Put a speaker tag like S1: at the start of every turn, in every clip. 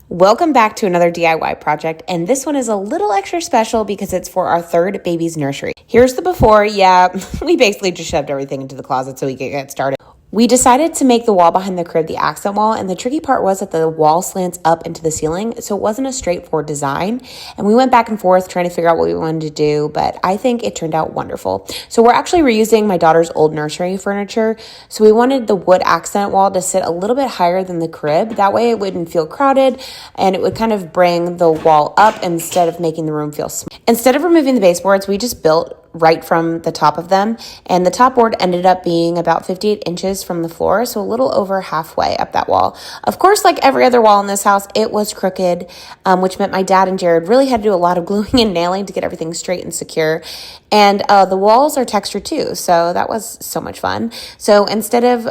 S1: Welcome back to another DIY project, and this one is a little extra special because it's for our third baby's nursery. Here's the before. Yeah, we basically just shoved everything into the closet so we could get started. We decided to make the wall behind the crib the accent wall, and the tricky part was that the wall slants up into the ceiling, so it wasn't a straightforward design, and we went back and forth trying to figure out what we wanted to do, but I think it turned out wonderful. So we're actually reusing my daughter's old nursery furniture, so we wanted the wood accent wall to sit a little bit higher than the crib. That way it wouldn't feel crowded, and it would kind of bring the wall up instead of making the room feel small. Instead of removing the baseboards, we just built right from the top of them, and the top board ended up being about 58 inches from the floor, so a little over halfway up that wall. Of course, like every other wall in this house, it was crooked, which meant my dad and Jared really had to do a lot of gluing and nailing to get everything straight and secure. And the walls are textured too, so that was so much fun. So instead of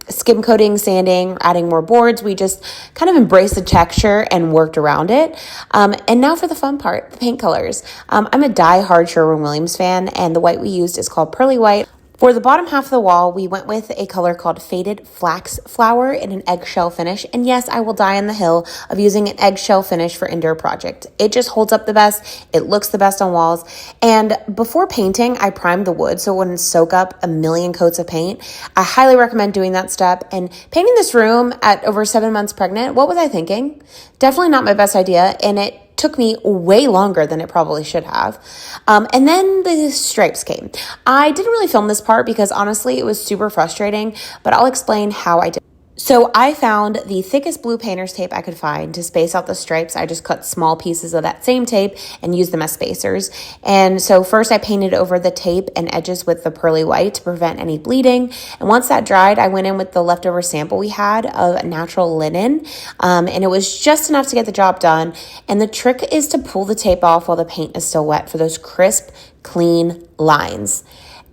S1: skim coating, sanding, or adding more boards, we just kind of embraced the texture and worked around it. And now for the fun part, the paint colors. I'm a die-hard Sherwin-Williams fan, and the white we used is called Pearly White. For the bottom half of the wall, we went with a color called Faded Flax Flower in an eggshell finish. And yes, I will die on the hill of using an eggshell finish for indoor project. It just holds up the best. It looks the best on walls. And before painting, I primed the wood so it wouldn't soak up a million coats of paint. I highly recommend doing that step. And painting this room at over 7 months pregnant, what was I thinking? Definitely not my best idea. And it took me way longer than it probably should have. And then the stripes came. I didn't really film this part because honestly, it was super frustrating, but I'll explain how I did. So I found the thickest blue painter's tape I could find to space out the stripes. I just cut small pieces of that same tape and used them as spacers. And so first I painted over the tape and edges with the pearly white to prevent any bleeding. And once that dried, I went in with the leftover sample we had of natural linen. And it was just enough to get the job done. And the trick is to pull the tape off while the paint is still wet for those crisp, clean lines.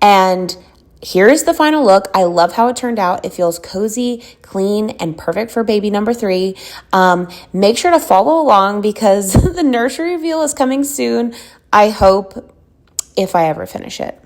S1: And here's the final look. I love how it turned out. It feels cozy, clean, and perfect for baby number 3. Make sure to follow along because the nursery reveal is coming soon. I hope, if I ever finish it.